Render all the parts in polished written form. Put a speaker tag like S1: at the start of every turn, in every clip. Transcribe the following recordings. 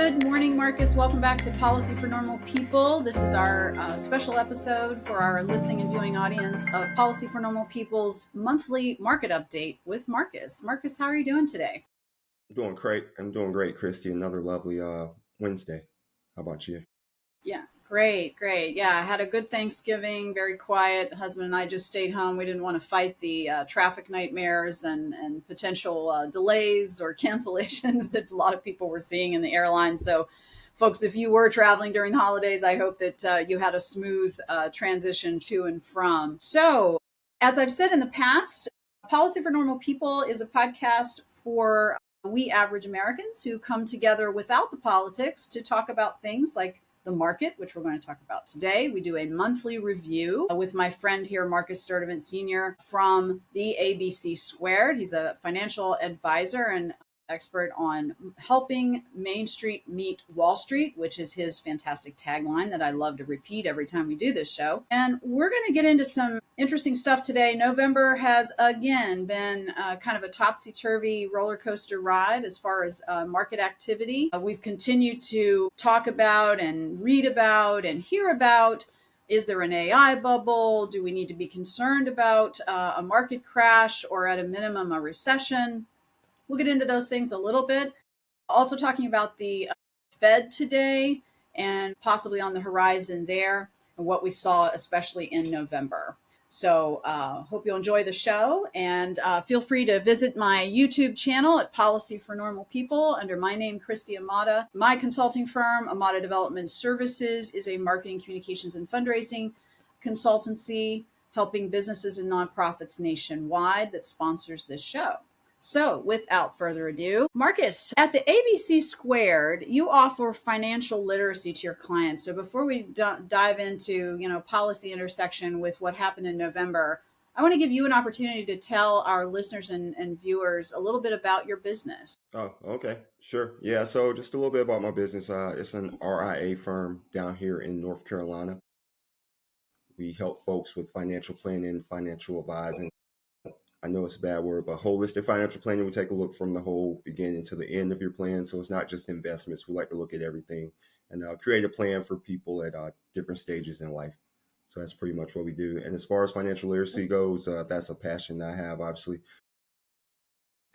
S1: Good morning, Marcus. Welcome back to Policy for Normal People. This is our special episode for our listening and viewing audience of Policy for Normal People's monthly market update with Marcus. Marcus, how are you doing today?
S2: Doing great. I'm doing great, Christy. Another lovely Wednesday. How about you?
S1: Yeah, great. Yeah, I had a good Thanksgiving, very quiet. Husband and I just stayed home. We didn't want to fight the traffic nightmares and potential delays or cancellations that a lot of people were seeing in the airlines. So, folks, if you were traveling during the holidays, I hope that you had a smooth transition to and from. So, as I've said in the past, Policy for Normal People is a podcast for we average Americans who come together without the politics to talk about things like the market, which we're going to talk about today. We do a monthly review with my friend here, Marcus Sturdivant Sr. from the ABC Squared. He's a financial advisor and expert on helping Main Street meet Wall Street, which is his fantastic tagline that I love to repeat every time we do this show. And we're going to get into some interesting stuff today. November has again been kind of a topsy-turvy roller coaster ride as far as market activity. We've continued to talk about and read about and hear about, is there an AI bubble? Do we need to be concerned about a market crash or at a minimum a recession? We'll get into those things a little bit. Also talking about the Fed today and possibly on the horizon there and what we saw, especially in November. So hope you'll enjoy the show and feel free to visit my YouTube channel at Policy for Normal People under my name, Christy Amada. My consulting firm, Amada Development Services, is a marketing, communications, and fundraising consultancy helping businesses and nonprofits nationwide that sponsors this show. So without further ado, Marcus, at the ABC Squared, you offer financial literacy to your clients. So before we dive into, policy intersection with what happened in November, I want to give you an opportunity to tell our listeners and viewers a little bit about your business.
S2: Oh, okay. Sure. Yeah. So just a little bit about my business. It's an RIA firm down here in North Carolina. We help folks with financial planning, financial advising. I know it's a bad word, but holistic financial planning. We take a look from the whole beginning to the end of your plan. So it's not just investments. We like to look at everything and create a plan for people at different stages in life. So that's pretty much what we do. And as far as financial literacy goes, that's a passion that I have, obviously.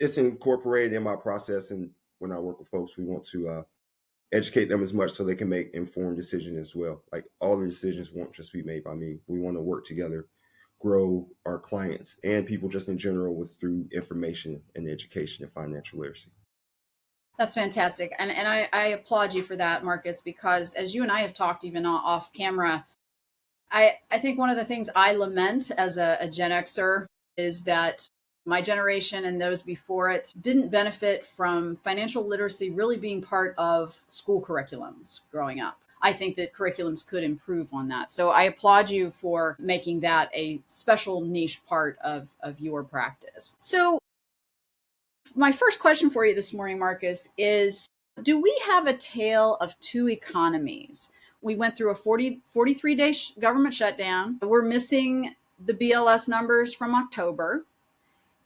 S2: It's incorporated in my process. And when I work with folks, we want to educate them as much so they can make informed decisions as well. Like all the decisions won't just be made by me. We want to work together, grow our clients and people just in general through information and education and financial literacy.
S1: That's fantastic. And I applaud you for that, Marcus, because as you and I have talked even off camera, I think one of the things I lament as a Gen Xer is that my generation and those before it didn't benefit from financial literacy really being part of school curriculums growing up. I think that curriculums could improve on that. So I applaud you for making that a special niche part of your practice. So my first question for you this morning, Marcus, is do we have a tale of two economies? We went through a 43-day government shutdown. We're missing the BLS numbers from October.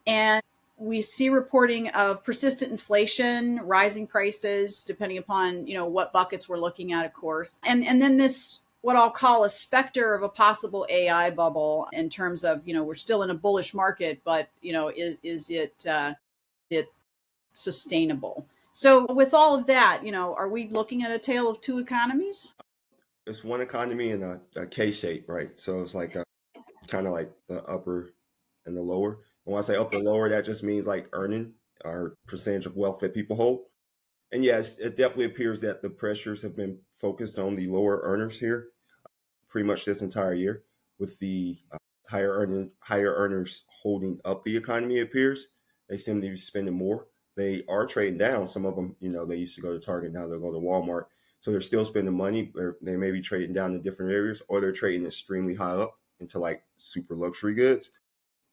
S1: And we see reporting of persistent inflation, rising prices, depending upon, what buckets we're looking at, of course. And then this, what I'll call a specter of a possible AI bubble in terms of, we're still in a bullish market, but, is it sustainable? So with all of that, are we looking at a tale of two economies?
S2: It's one economy in a K shape, right? So it's like kind of like the upper and the lower. And when I say upper and lower, that just means like earning or percentage of wealth that people hold. And yes, it definitely appears that the pressures have been focused on the lower earners here pretty much this entire year, with the higher earners holding up the economy. It appears they seem to be spending more. They are trading down. Some of them, they used to go to Target, now they'll go to Walmart. So they're still spending money. They may be trading down in different areas, or they're trading extremely high up into like super luxury goods.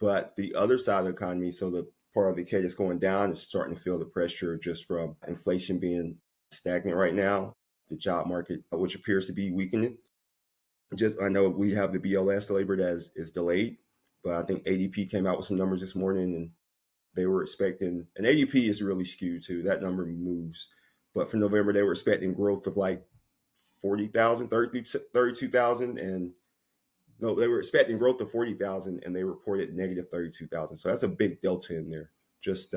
S2: But the other side of the economy, so the part of the K that's going down, is starting to feel the pressure just from inflation being stagnant right now, the job market, which appears to be weakening. I know we have the BLS labor that is delayed, but I think ADP came out with some numbers this morning and they were expecting, and ADP is really skewed too. That number moves, But for November, they were expecting growth of like 40,000, 32,000. And no, they were expecting growth of 40,000 and they reported negative 32,000. So that's a big delta in there just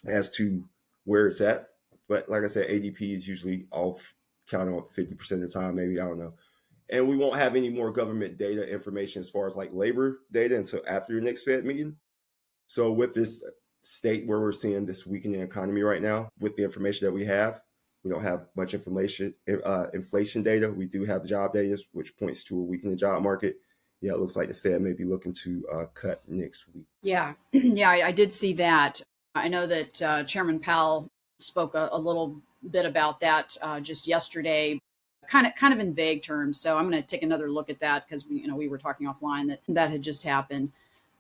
S2: as to where it's at. But like I said, ADP is usually off counting up 50% of the time, maybe, I don't know. And we won't have any more government data information as far as like labor data until after the next Fed meeting. So with this state where we're seeing this weakening economy right now, with the information that we don't have much inflation data. We do have the job data, which points to a weakening job market. Yeah, it looks like the Fed may be looking to cut next week.
S1: Yeah, yeah, I did see that. I know that Chairman Powell spoke a little bit about that just yesterday, kind of in vague terms. So I'm going to take another look at that because we were talking offline that had just happened.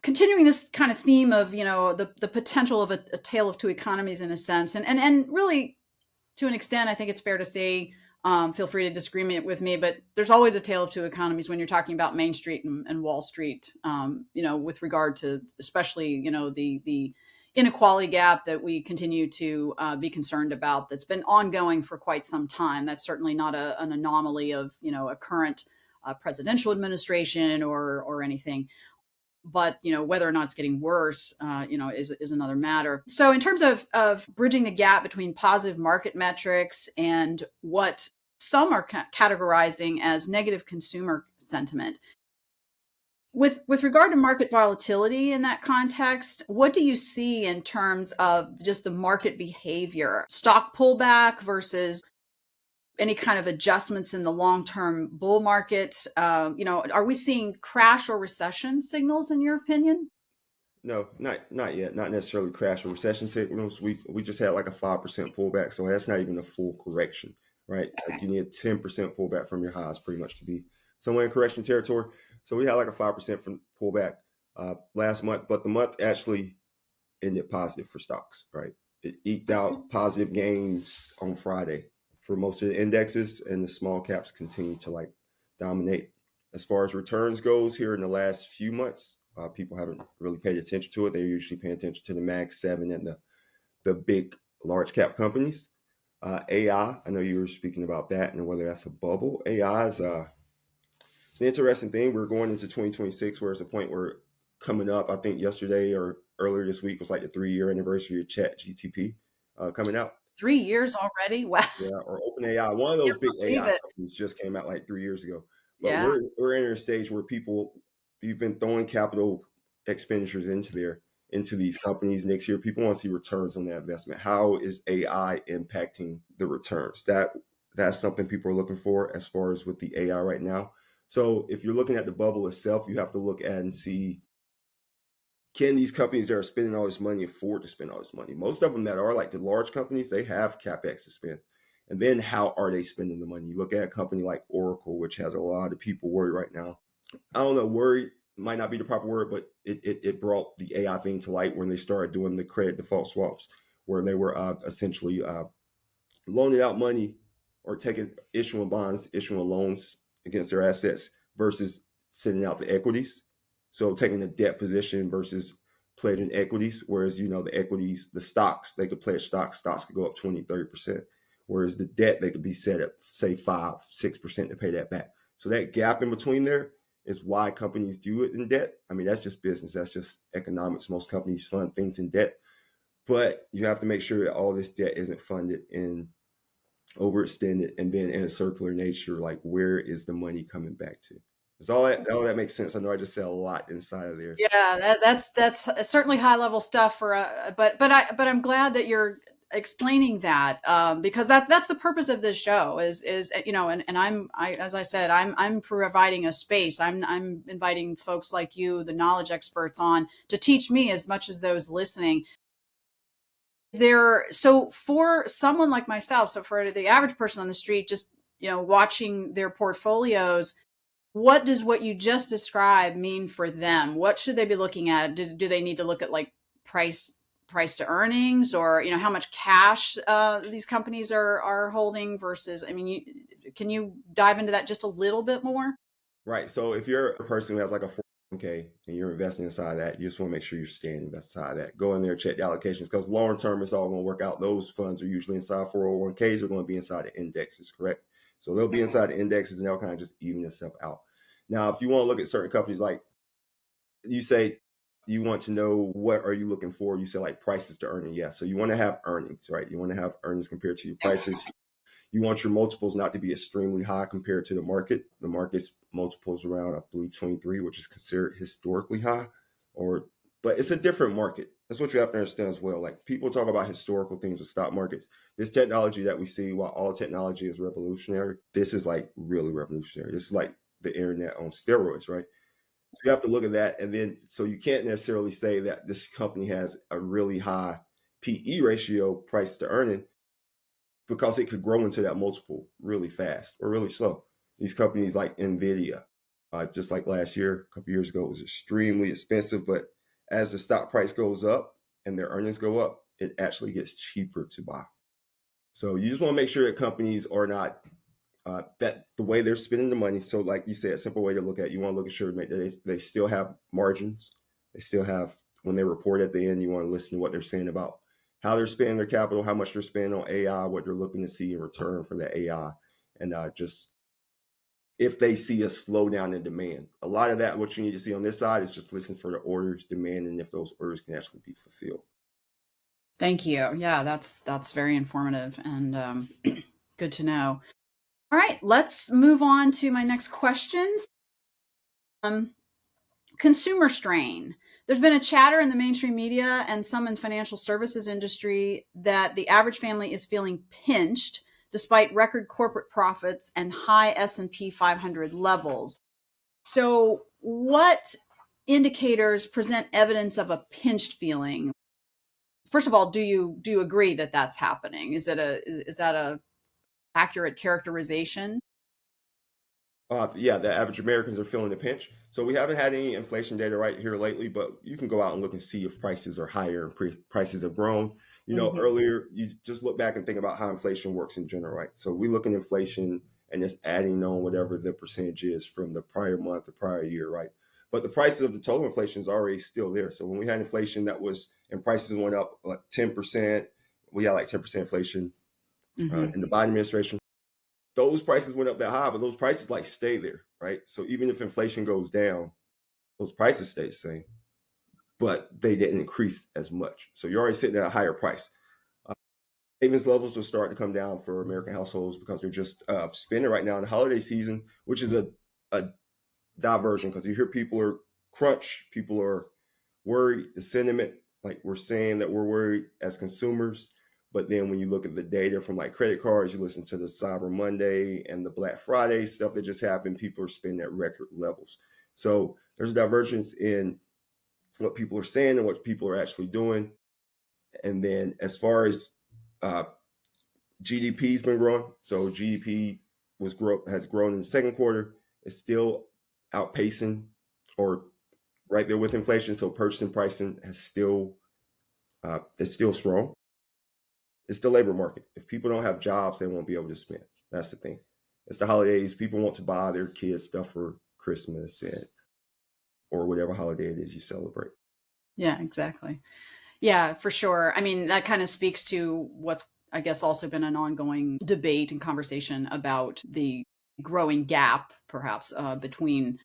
S1: Continuing this kind of theme of the potential of a tale of two economies in a sense, and really to an extent, I think it's fair to say. Feel free to disagree with me, but there's always a tale of two economies when you're talking about Main Street and Wall Street. With regard to especially the inequality gap that we continue to be concerned about. That's been ongoing for quite some time. That's certainly not an anomaly of a current presidential administration or anything. But whether or not it's getting worse, is another matter. So in terms of bridging the gap between positive market metrics and what some are categorizing as negative consumer sentiment, with regard to market volatility in that context, what do you see in terms of just the market behavior, stock pullback versus any kind of adjustments in the long-term bull market? Are we seeing crash or recession signals in your opinion?
S2: No, not yet. Not necessarily crash or recession signals. We just had like a 5% pullback, so that's not even a full correction, right?
S1: Okay.
S2: Like you need a 10% pullback from your highs pretty much to be somewhere in correction territory. So we had like a 5% from pullback last month, but the month actually ended positive for stocks, right? It eked out positive gains on Friday for most of the indexes, and the small caps continue to like dominate. As far as returns goes here in the last few months, people haven't really paid attention to it. They're usually paying attention to the Mag 7 and the big large cap companies. AI, I know you were speaking about that and whether that's a bubble. AI is it's an interesting thing. We're going into 2026 where it's a point where coming up, I think yesterday or earlier this week was like the 3-year anniversary of Chat GTP coming out.
S1: 3 years already? Wow.
S2: Yeah, or OpenAI. One of those big
S1: Believe
S2: AI
S1: it.
S2: companies just came out like 3 years ago. But
S1: Yeah.
S2: we're in a stage where you've been throwing capital expenditures into these companies next year. People want to see returns on that investment. How is AI impacting the returns? That's something people are looking for as far as with the AI right now. So if you're looking at the bubble itself, you have to look at and see, can these companies that are spending all this money afford to spend all this money? Most of them that are like the large companies, they have CapEx to spend. And then how are they spending the money? You look at a company like Oracle, which has a lot of people worried right now. I don't know, worried might not be the proper word, but it brought the AI thing to light when they started doing the credit default swaps, where they were essentially loaning out money or issuing bonds, issuing loans against their assets versus sending out the equities. So taking a debt position versus pledging equities, whereas, the equities, the stocks, they could pledge stocks could go up 20, 30%. Whereas the debt, they could be set at, say, 5, 6% to pay that back. So that gap in between there is why companies do it in debt. I mean, that's just business. That's just economics. Most companies fund things in debt. But you have to make sure that all this debt isn't funded and overextended and then in a circular nature, like where is the money coming back to? Does all that makes sense? I know I just said a lot inside of there.
S1: Yeah, that's certainly high level stuff but I'm glad that you're explaining that because that's the purpose of this show is and as I said, I'm providing a space. I'm inviting folks like you, the knowledge experts, on to teach me as much as those listening. So for someone like myself, so for the average person on the street, just watching their portfolios, what does what you just described mean for them? What should they be looking at? Do they need to look at like price to earnings, or how much cash these companies are holding versus? I mean, can you dive into that just a little bit more?
S2: Right. So if you're a person who has like a okay, and you're investing inside that, you just want to make sure you're staying invested inside that. Go in there, check the allocations, because long term it's all going to work out. Those funds are usually inside 401ks, are going to be inside the indexes, correct? So they'll be inside the indexes and they'll kind of just even itself out. Now, if you want to look at certain companies, like you say, you want to know what are you looking for, you say like prices to earning. Yeah, so you want to have earnings, right? You want to have earnings compared to your prices. You want your multiples not to be extremely high compared to the market. The market's multiples around, I believe, 23, which is considered historically high, or but it's a different market. That's what you have to understand as well. Like people talk about historical things with stock markets. This technology that we see, while all technology is revolutionary, this is like really revolutionary. This is like the internet on steroids, right? So you have to look at that, and then so you can't necessarily say that this company has a really high PE ratio, price to earning, because it could grow into that multiple really fast or really slow. These companies like Nvidia, just like last year, a couple years ago, it was extremely expensive. But as the stock price goes up and their earnings go up, it actually gets cheaper to buy. So you just want to make sure that companies are not that the way they're spending the money. So, like you said, a simple way to look at it, you want to look at sure to make that they still have margins. They still have, when they report at the end, you want to listen to what they're saying about how they're spending their capital, how much they're spending on AI, what they're looking to see in return for that AI, and just if they see a slowdown in demand. A lot of that, what you need to see on this side is just listen for the orders, demand, and if those orders can actually be fulfilled.
S1: Thank you. Yeah, that's very informative and good to know. All right, let's move on to my next questions. Consumer strain. There's been a chatter in the mainstream media and some in financial services industry that the average family is feeling pinched despite record corporate profits and high S&P 500 levels. So, what indicators present evidence of a pinched feeling? First of all, do you agree that that's happening? Is that a accurate characterization?
S2: Yeah, the average Americans are feeling the pinch. So we haven't had any inflation data right here lately, but you can go out and look and see if prices are higher and prices have grown. You know,
S1: Mm-hmm.
S2: earlier you just look back and think about how inflation works in general, right? So we look at inflation and just adding on whatever the percentage is from the prior month, the prior year, right? But the prices of the total inflation is already still there. So when we had inflation that was and prices went up like 10%, we had like 10% inflation
S1: Mm-hmm.
S2: in the Biden administration. Those prices went up that high, but those prices like stay there, right? So even if inflation goes down, those prices stay the same, but they didn't increase as much. So you're already sitting at a higher price. Uh, Savings levels will start to come down for American households because they're just spending right now in the holiday season, which is a diversion because you hear people are crunch, people are worried, the sentiment, like we're saying that we're worried as consumers. But then when you look at the data from like credit cards, you listen to the Cyber Monday and the Black Friday stuff that just happened, people are spending at record levels. So there's a divergence in what people are saying and what people are actually doing. And then as far as uh, GDP's been growing, so GDP has grown in the second quarter. It's still outpacing or right there with inflation. So purchasing pricing has still is still strong. It's the labor market. If people don't have jobs, they won't be able to spend. That's the thing. It's the holidays. People want to buy their kids stuff for Christmas and or whatever holiday it is you celebrate.
S1: Yeah, exactly. Yeah, for sure. I mean, that kind of speaks to what's, I guess, also been an ongoing debate and conversation about the growing gap, perhaps, between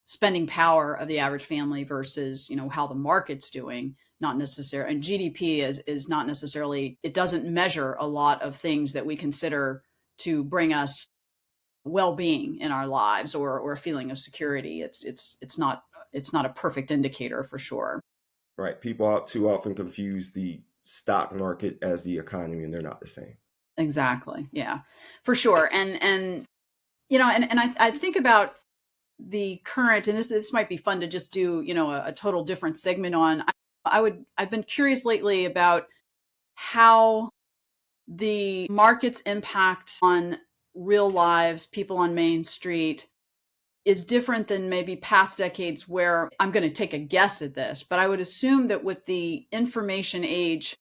S1: spending power of the average family versus, how the market's doing. Not necessarily, and GDP is not necessarily. It doesn't measure a lot of things that we consider to bring us well-being in our lives or a feeling of security. It's not a perfect indicator for sure.
S2: Right. People too often confuse the stock market as the economy, and they're not the same.
S1: Exactly. Yeah, for sure. And I think about the current, and this might be fun to just do, a total different segment on. I've been curious lately about how the market's impact on real lives, people on Main Street, is different than maybe past decades where I'm going to take a guess at this, but I would assume that with the information age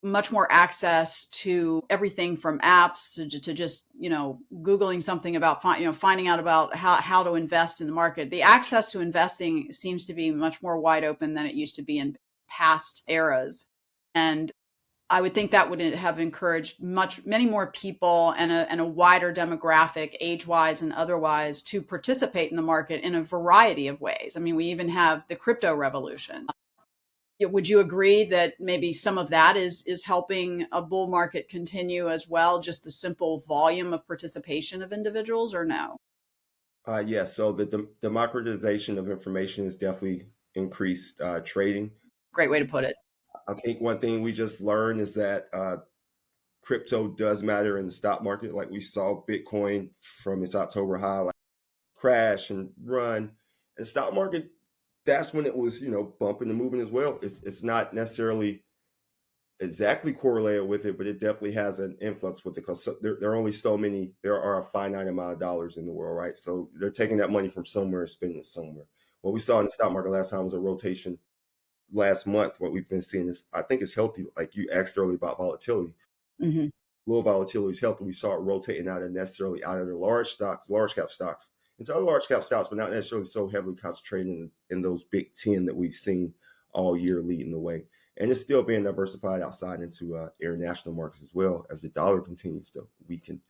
S1: much more access to everything from apps to just, Googling something about, finding out about how to invest in the market. The access to investing seems to be much more wide open than it used to be in past eras. And I would think that would have encouraged many more people and a wider demographic, age-wise and otherwise, to participate in the market in a variety of ways. I mean, we even have the crypto revolution. Would you agree that maybe some of that is helping a bull market continue as well, just the simple volume of participation of individuals, or no?
S2: Yes, so the democratization of information has definitely increased trading.
S1: Great way to put it.
S2: I think one thing we just learned is that crypto does matter in the stock market. Like we saw Bitcoin from its October high, like crash and run. And stock market, that's when it was, bumping and moving as well. It's not necessarily exactly correlated with it, but it definitely has an influx with it because there are only so many, there are a finite amount of dollars in the world, right? So they're taking that money from somewhere and spending it somewhere. What we saw in the stock market last time was a rotation. Last month, what we've been seeing is, I think it's healthy. Like you asked earlier about volatility.
S1: Mm-hmm.
S2: Low volatility is healthy. We saw it rotating out of the large cap stocks into other large cap stocks, but not necessarily so heavily concentrated in those big 10 that we've seen all year leading the way. And it's still being diversified outside into international markets as well as the dollar continues to weaken.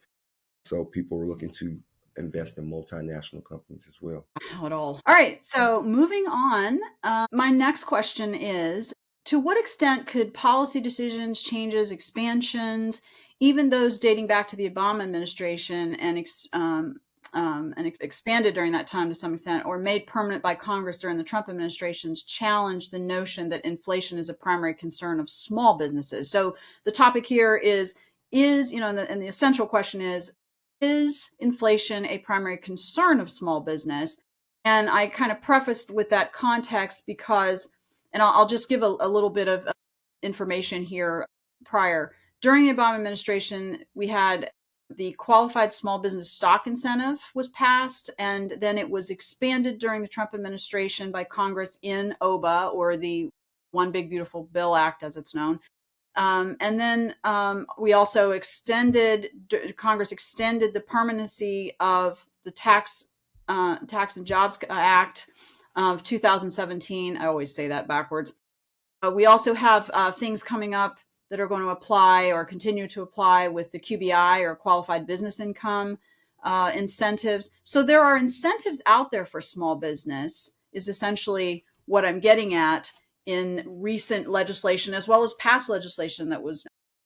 S2: So people are looking to invest in multinational companies as well.
S1: How at all. All right. So moving on, my next question is, to what extent could policy decisions, changes, expansions, even those dating back to the Obama administration and expanded during that time to some extent, or made permanent by Congress during the Trump administrations, challenge the notion that inflation is a primary concern of small businesses? So the topic here is and the essential question is inflation a primary concern of small business? And I kind of prefaced with that context because, and I'll just give a little bit of information here prior. During the Obama administration, we had the qualified small business stock incentive was passed, and then it was expanded during the Trump administration by Congress in OBA, or the One Big Beautiful Bill Act, as it's known. And then we also Congress extended the permanency of the Tax and Jobs Act of 2017. I always say that backwards. We also have things coming up that are going to apply or continue to apply with the QBI, or qualified business income incentives. So there are incentives out there for small business, is essentially what I'm getting at, in recent legislation as well as past legislation that was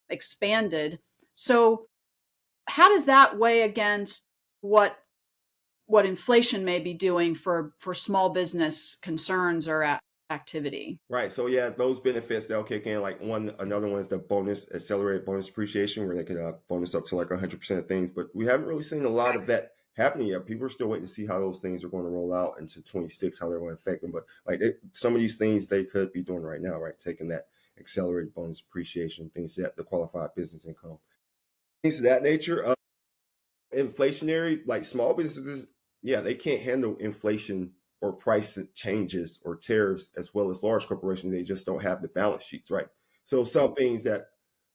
S1: expanded. So how does that weigh against what inflation may be doing for small business concerns or activity?
S2: Right. So yeah, those benefits they'll kick in. Like another one is the accelerated bonus depreciation, where they could bonus up to like 100% of things. But we haven't really seen a lot of that happening yet. People are still waiting to see how those things are going to roll out into 26, how they're going to affect them. But like some of these things they could be doing right now, right? Taking that accelerated bonus depreciation, things that the qualified business income, things of that nature. Inflationary, like small businesses, yeah, they can't handle inflation or price changes or tariffs as well as large corporations. They just don't have the balance sheets, right? So some things that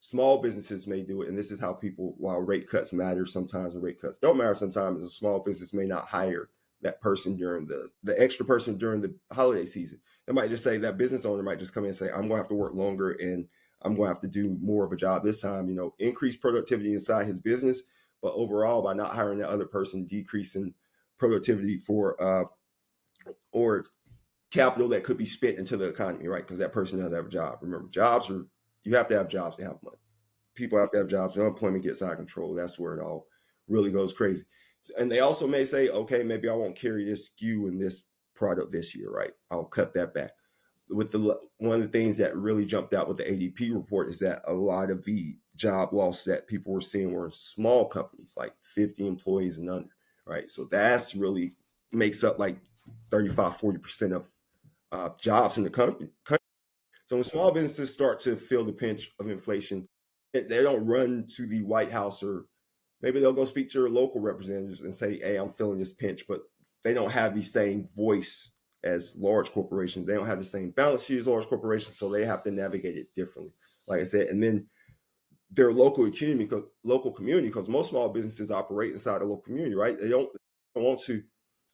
S2: small businesses may do it, and this is how while rate cuts matter sometimes and rate cuts don't matter sometimes, a small business may not hire that person during the extra person during the holiday season. They might just say, that business owner might just come in and say, I'm going to have to work longer and I'm going to have to do more of a job this time, increase productivity inside his business. But overall, by not hiring that other person, decreasing productivity for or capital that could be spent into the economy, right? Because that person doesn't have a job. Remember, you have to have jobs to have money. People have to have jobs. Unemployment gets out of control. That's where it all really goes crazy. And they also may say, okay, maybe I won't carry this SKU in this product this year, right? I'll cut that back. One of the things that really jumped out with the ADP report is that a lot of the job loss that people were seeing were in small companies, like 50 employees and under, right? So that's really makes up like 35-40% of jobs in the country. So when small businesses start to feel the pinch of inflation, they don't run to the White House, or maybe they'll go speak to their local representatives and say, hey, I'm feeling this pinch, but they don't have the same voice as large corporations. They don't have the same balance sheet as large corporations, so they have to navigate it differently. like I said, and then their local community, because most small businesses operate inside the local community, right? They don't want to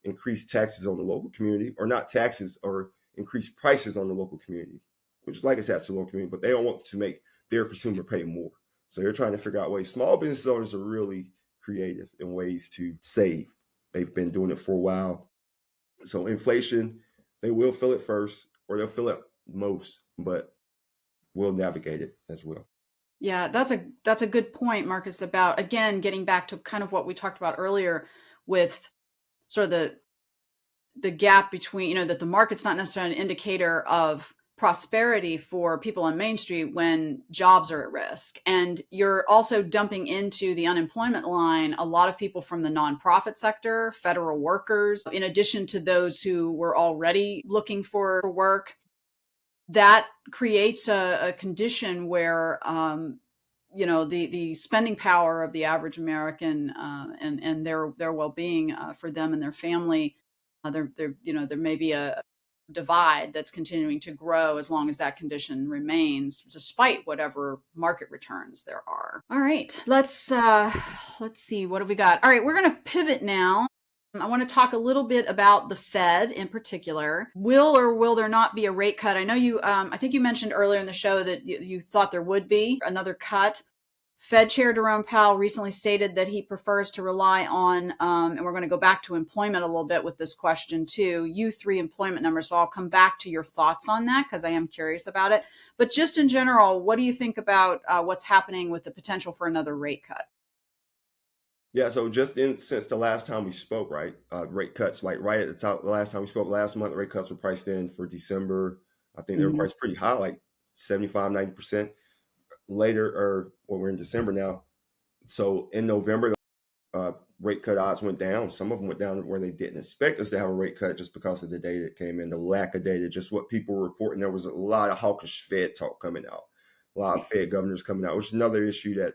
S2: increase taxes on the local community, or not taxes, or increase prices on the local community, which is like attached to the local community, but they don't want to make their consumer pay more. So they're trying to figure out ways. Small business owners are really creative in ways to save. They've been doing it for a while. So inflation, they will feel it first, or they'll feel it most, but we'll navigate it as well.
S1: Yeah, that's a good point, Marcus, about, again, getting back to kind of what we talked about earlier with sort of the gap between, that the market's not necessarily an indicator of prosperity for people on Main Street when jobs are at risk. And you're also dumping into the unemployment line a lot of people from the nonprofit sector, federal workers, in addition to those who were already looking for work. That creates a condition where, the spending power of the average American and their well-being for them and their family, there may be a divide that's continuing to grow as long as that condition remains, despite whatever market returns there are. All right, let's see, what have we got? All right, we're going to pivot now. I want to talk a little bit about the Fed in particular. Will or will there not be a rate cut? I know you, I think you mentioned earlier in the show that you thought there would be another cut. Fed Chair Jerome Powell recently stated that he prefers to rely on, and we're going to go back to employment a little bit with this question too, U3 employment numbers. So I'll come back to your thoughts on that because I am curious about it. But just in general, what do you think about what's happening with the potential for another rate cut?
S2: Yeah, so since the last time we spoke, right, rate cuts, like right at the top, the last time we spoke last month, rate cuts were priced in for December. I think they were priced pretty high, like 75, 90%. Later, we're in December now. So in November, rate cut odds went down. Some of them went down where they didn't expect us to have a rate cut just because of the data that came in, the lack of data, just what people were reporting. There was a lot of hawkish Fed talk coming out, a lot of Fed governors coming out, which is another issue that,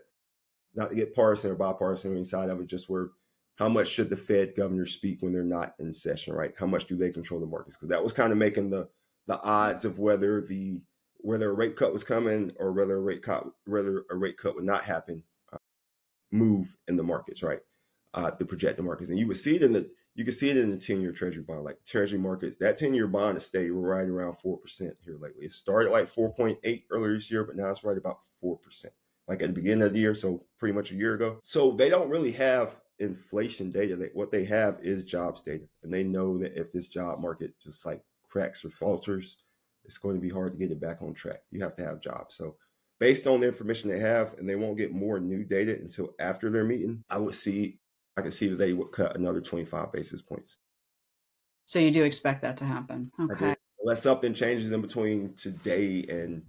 S2: not to get partisan or bipartisan on any side of it, just where how much should the Fed governors speak when they're not in session, right? How much do they control the markets? Because that was kind of making the odds of whether a rate cut was coming or whether a rate cut would not happen move in the markets, right? To project the markets, and you could see it in the 10-year Treasury bond, like Treasury markets. That 10-year bond has stayed right around 4% here lately. It started like 4.8 earlier this year, but now it's right about 4%. Like at the beginning of the year, so pretty much a year ago. So they don't really have inflation data. What they have is jobs data. And they know that if this job market just like cracks or falters, it's going to be hard to get it back on track. You have to have jobs. So based on the information they have, and they won't get more new data until after their meeting, I can see that they would cut another 25 basis points.
S1: So you do expect that to happen? Okay.
S2: Unless something changes in between today and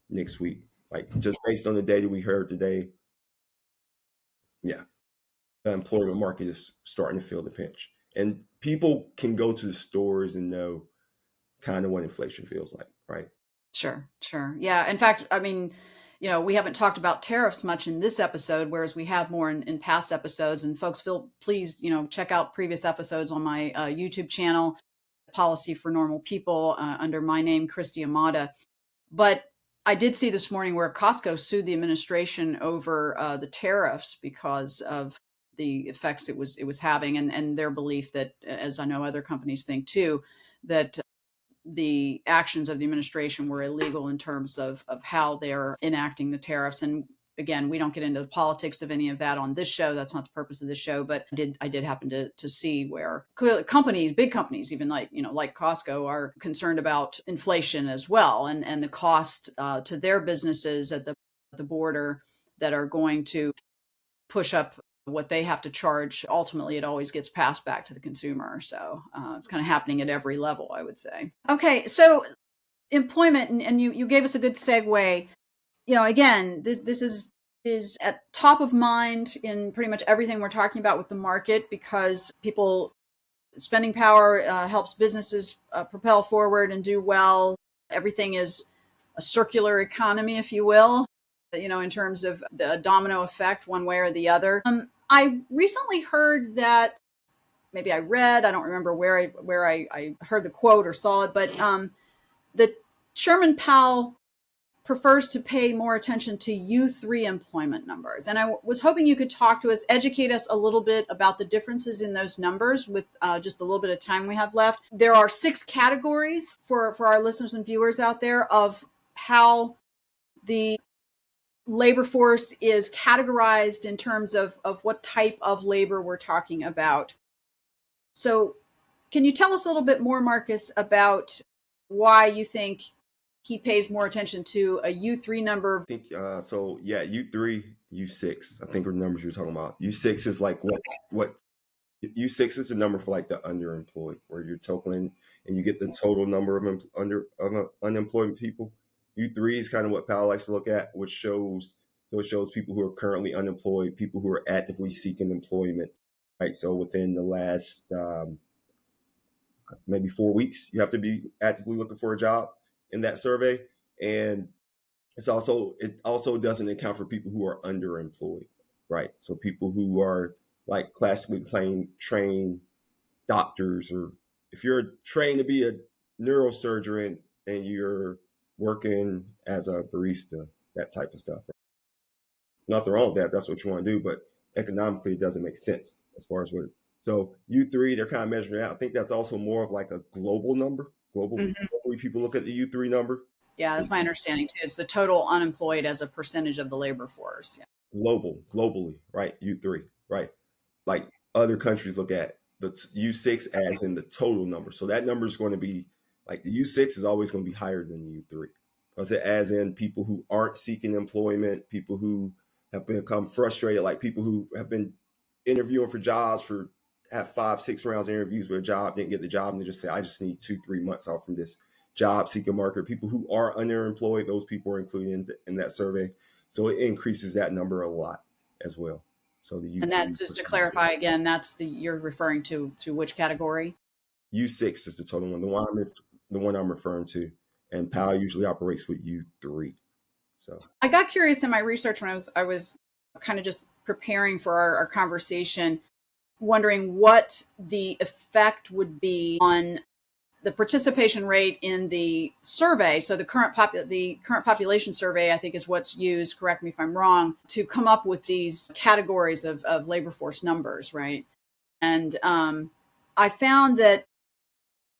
S2: next week. Like just based on the data we heard today, yeah, the employment market is starting to feel the pinch. And people can go to the stores and know kind of what inflation feels like, right?
S1: Sure. Yeah. In fact, I mean, we haven't talked about tariffs much in this episode, whereas we have more in past episodes. And folks, please, check out previous episodes on my YouTube channel, Policy for Normal People, under my name, Christy Amada. But I did see this morning where Costco sued the administration over the tariffs because of the effects it was having, and their belief that, as I know other companies think too, that the actions of the administration were illegal in terms of how they're enacting the tariffs. And again, we don't get into the politics of any of that on this show. That's not the purpose of this show. But I did happen to see where clearly big companies, even like Costco, are concerned about inflation as well, and the cost to their businesses at the border that are going to push up what they have to charge. Ultimately, it always gets passed back to the consumer. So it's kind of happening at every level, I would say. Okay, so employment, and you gave us a good segue. Again, this is at top of mind in pretty much everything we're talking about with the market, because spending power helps businesses propel forward and do well. Everything is a circular economy, if you will, in terms of the domino effect one way or the other. I recently heard that, maybe I read, I don't remember where I heard the quote or saw it, but that Chairman Powell prefers to pay more attention to U3 employment numbers. And I was hoping you could talk to us, educate us a little bit about the differences in those numbers with just a little bit of time we have left. There are 6 categories for our listeners and viewers out there of how the labor force is categorized in terms of what type of labor we're talking about. So can you tell us a little bit more, Marcus, about why you think he pays more attention to a U3 number?
S2: I think so. Yeah, U3, U6. I think are the numbers you're talking about. U6 is like what U6 is the number for like the underemployed, where you're totaling and you get the total number of unemployed people. U3 is kind of what Powell likes to look at, which shows people who are currently unemployed, people who are actively seeking employment. Right. So within the last maybe 4 weeks, you have to be actively looking for a job in that survey. And it also doesn't account for people who are underemployed, right? So people who are like classically trained doctors, or if you're trained to be a neurosurgeon and you're working as a barista, that type of stuff. Nothing wrong with that. That's what you want to do, but economically, it doesn't make sense as far as what. So U3, they're kind of measuring out. I think that's also more of like a global number. Globally, people look at the U3 number.
S1: Yeah, that's my understanding too. It's the total unemployed as a percentage of the labor force. Yeah.
S2: Globally, right? U3, right? Like other countries look at the U6 as in the total number. So that number is going to be like the U6 is always going to be higher than the U3 because it adds in people who aren't seeking employment, people who have become frustrated, like people who have been interviewing for jobs have 5-6 rounds of interviews with a job, didn't get the job, and they just say, I just need 2-3 months off from this job seeking market. People who are underemployed, those people are included in that survey. So it increases that number a lot as well. So
S1: and that, just to clarify again, that's you're referring to which category?
S2: U6 is the total one, the one I'm referring to, and Powell usually operates with U3. So
S1: I got curious in my research when I was kind of just preparing for our conversation, wondering what the effect would be on the participation rate in the survey. So the current population survey, I think, is what's used, correct me if I'm wrong, to come up with these categories of labor force numbers, right? And I found that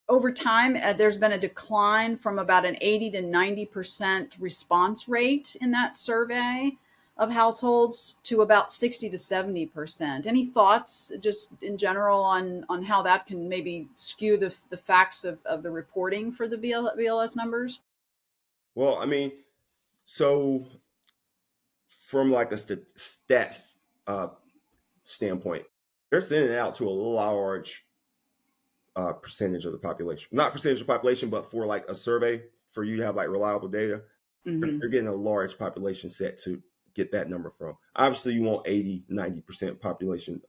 S1: over time, there's been a decline from about an 80 to 90% response rate in that survey of households to about 60 to 70%. Any thoughts just in general on how that can maybe skew the facts of the reporting for the BLS numbers?
S2: Well, I mean, so from like a stats standpoint, they're sending it out to a large percentage of the population. Not percentage of the population, but for like a survey, for you to have like reliable data, you're getting a large population set to get that number from. Obviously, you want 80-90% population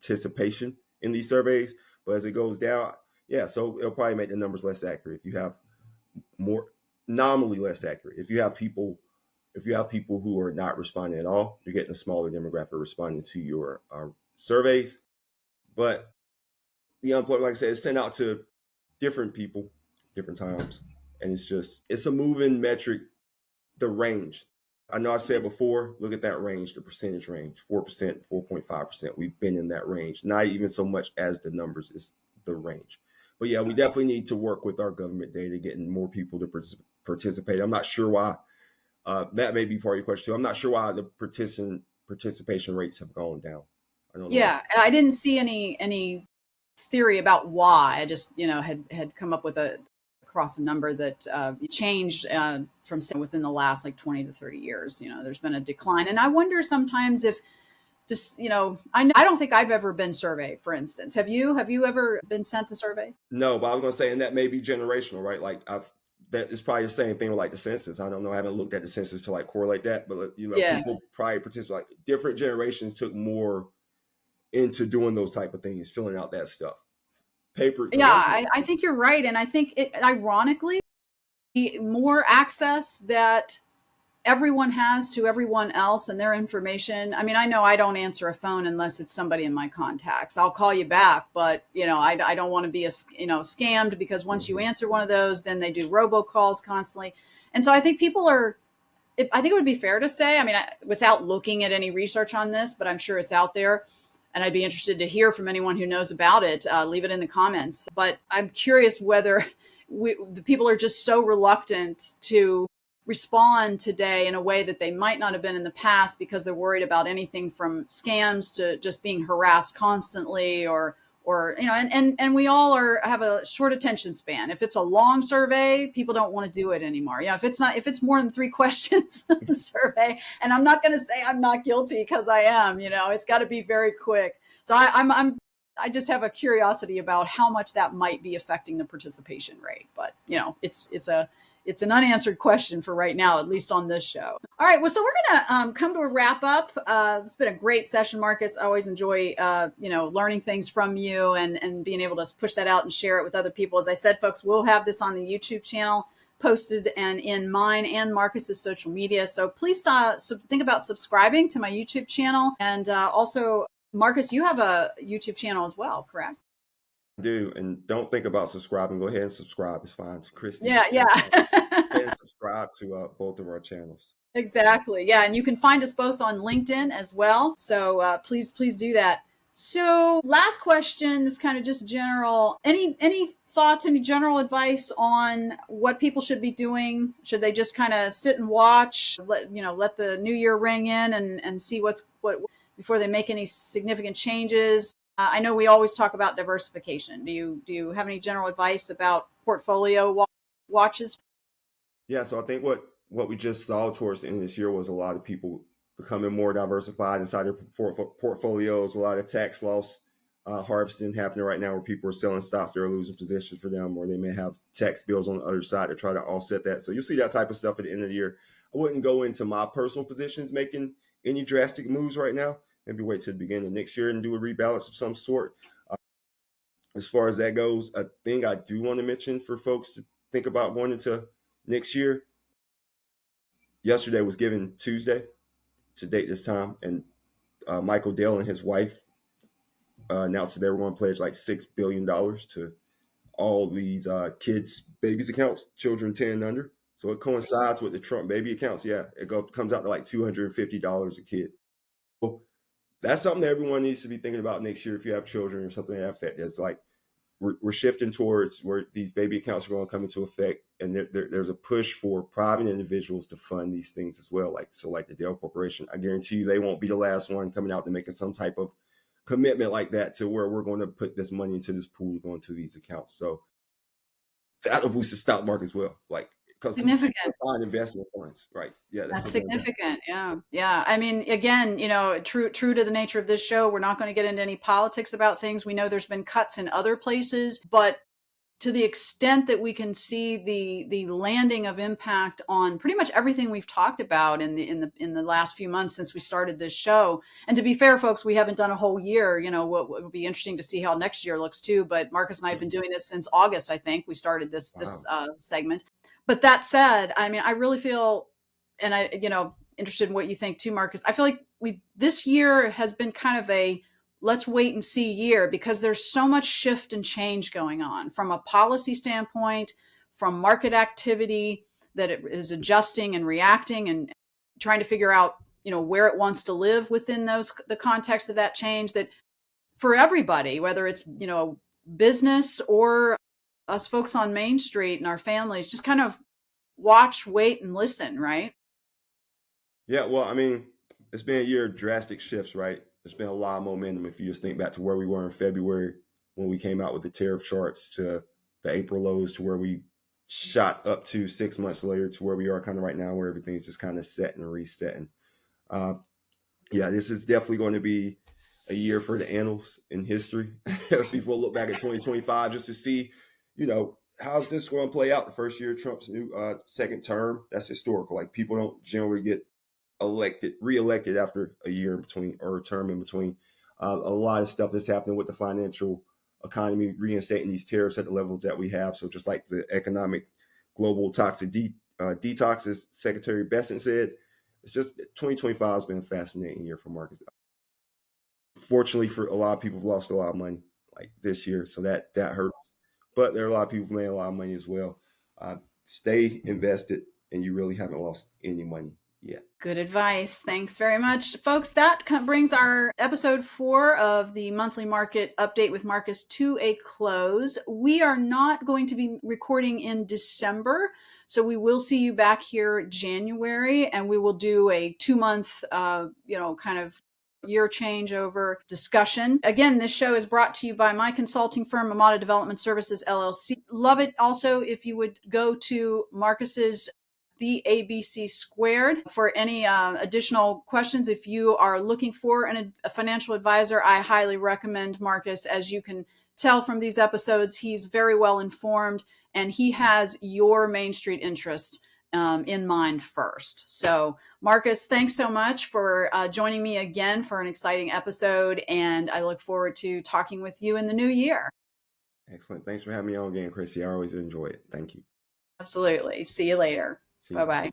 S2: participation in these surveys, but as it goes down, yeah, so it'll probably make the numbers less accurate. If you have more nominally less accurate, if you have people who are not responding at all, you're getting a smaller demographic responding to your surveys. But the unemployment, like I said, is sent out to different people, different times, and it's a moving metric. The range, I know I've said before, look at that range, the percentage range, 4%, 4.5%. We've been in that range, not even so much as the numbers, is the range. But yeah, we definitely need to work with our government data, getting more people to participate. I'm not sure why. That may be part of your question too. I'm not sure why the participation rates have gone down. I don't know.
S1: Yeah, I didn't see any theory about why. I just had come up with across a number that changed from within the last like 20 to 30 years. There's been a decline, and I wonder sometimes if just I don't think I've ever been surveyed, for instance. Have you ever been sent a survey?
S2: No, but I was going to say, and that may be generational, right? Like that is probably the same thing with like the census. I don't know. I haven't looked at the census to like correlate that, but people probably participate. Like different generations took more into doing those type of things, filling out that stuff. Paper.
S1: Yeah, I think you're right, and I think it ironically, the more access that everyone has to everyone else and their information. I mean, I know I don't answer a phone unless it's somebody in my contacts. I'll call you back, but I don't want to be scammed, because once you answer one of those, then they do robocalls constantly. And so I think I think it would be fair to say, I mean, without looking at any research on this, but I'm sure it's out there. And I'd be interested to hear from anyone who knows about it. Leave it in the comments. But I'm curious whether the people are just so reluctant to respond today in a way that they might not have been in the past because they're worried about anything from scams to just being harassed constantly, or and we all have a short attention span. If it's a long survey, people don't want to do it anymore. If it's more than 3 questions survey, and I'm not going to say I'm not guilty, because I am. It's got to be very quick. So I just have a curiosity about how much that might be affecting the participation rate. But it's an unanswered question for right now, at least on this show. All right, well, so we're gonna come to a wrap up. It's been a great session, Marcus. I always enjoy learning things from you and being able to push that out and share it with other people. As I said, folks, we'll have this on the YouTube channel posted and in mine and Marcus's social media. So please think about subscribing to my YouTube channel. And also, Marcus, you have a YouTube channel as well, correct?
S2: I do, and don't think about subscribing. Go ahead and subscribe. It's fine. To Christy.
S1: Yeah.
S2: Go ahead and subscribe to both of our channels.
S1: Exactly. Yeah. And you can find us both on LinkedIn as well. So please do that. So last question, this kind of just general, any thoughts, any general advice on what people should be doing? Should they just kind of sit and watch, let the new year ring in and see what before they make any significant changes? I know we always talk about diversification. Do you have any general advice about portfolio watches?
S2: Yeah, so I think what we just saw towards the end of this year was a lot of people becoming more diversified inside their portfolios. A lot of tax loss harvesting happening right now, where people are selling stocks that are losing positions for them, or they may have tax bills on the other side to try to offset that. So you'll see that type of stuff at the end of the year. I wouldn't go into my personal positions making any drastic moves right now. Maybe wait till the beginning of next year and do a rebalance of some sort. As far as that goes, a thing I do want to mention for folks to think about going into next year. Yesterday was Giving Tuesday, to date this time, and Michael Dell and his wife announced that they were going to pledge like $6 billion to all these kids' babies accounts, children 10 and under. So it coincides with the Trump baby accounts. Yeah, comes out to like $250 a kid. So that's something that everyone needs to be thinking about next year if you have children or something like that. It's like we're shifting towards where these baby accounts are going to come into effect, and there's a push for private individuals to fund these things as well. Like the Dell Corporation, I guarantee you they won't be the last one coming out and making some type of commitment like that to where we're going to put this money into this pool going to these accounts. So that'll boost the stock market as well. Like, because
S1: significant
S2: investment funds, right? Yeah,
S1: that's significant. Yeah. I mean, again, true to the nature of this show, we're not going to get into any politics about things. We know there's been cuts in other places, but to the extent that we can see the landing of impact on pretty much everything we've talked about in the last few months since we started this show. And to be fair, folks, we haven't done a whole year. What would be interesting to see how next year looks too. But Marcus and I have been doing this since August. I think we started this segment. But that said, I mean, I really feel, and I interested in what you think too, Marcus. I feel like this year has been kind of a let's wait and see year, because there's so much shift and change going on from a policy standpoint, from market activity that it is adjusting and reacting and trying to figure out, where it wants to live within the context of that change, that for everybody, whether it's, business or us folks on Main Street and our families, just kind of watch, wait, and listen, right?
S2: Yeah, well, I mean, it's been a year of drastic shifts, right? There's been a lot of momentum. If you just think back to where we were in February when we came out with the tariff charts, to the April lows, to where we shot up to 6 months later, to where we are kind of right now, where everything's just kind of set and resetting. Yeah, this is definitely going to be a year for the annals in history. People look back at 2025 just to see, how's this going to play out? The first year of Trump's new second term, that's historical. Like, people don't generally get reelected after a year in between, or a term in between. A lot of stuff that's happening with the financial economy, reinstating these tariffs at the levels that we have. So just like the economic global toxic detox, as Secretary Bessent said, it's just 2025 has been a fascinating year for markets. Fortunately, for a lot of people, have lost a lot of money like this year, so that hurts. But there are a lot of people who made a lot of money as well. Stay invested. and you really haven't lost any money yet.
S1: Good advice. Thanks very much. Folks, that brings our episode 4 of the monthly market update with Marcus to a close. We are not going to be recording in December, so we will see you back here January, and we will do a 2-month, kind of year changeover discussion. Again, this show is brought to you by my consulting firm, Amada Development Services, LLC. Love it also if you would go to Marcus's The ABC Squared for any additional questions. If you are looking for a financial advisor, I highly recommend Marcus. As you can tell from these episodes, he's very well informed, and he has your Main Street interest in mind first. So, Marcus, thanks so much for joining me again for an exciting episode, and I look forward to talking with you in the new year.
S2: Excellent. Thanks for having me on again, Christy. I always enjoy it. Thank you.
S1: Absolutely. See you later. Bye-bye.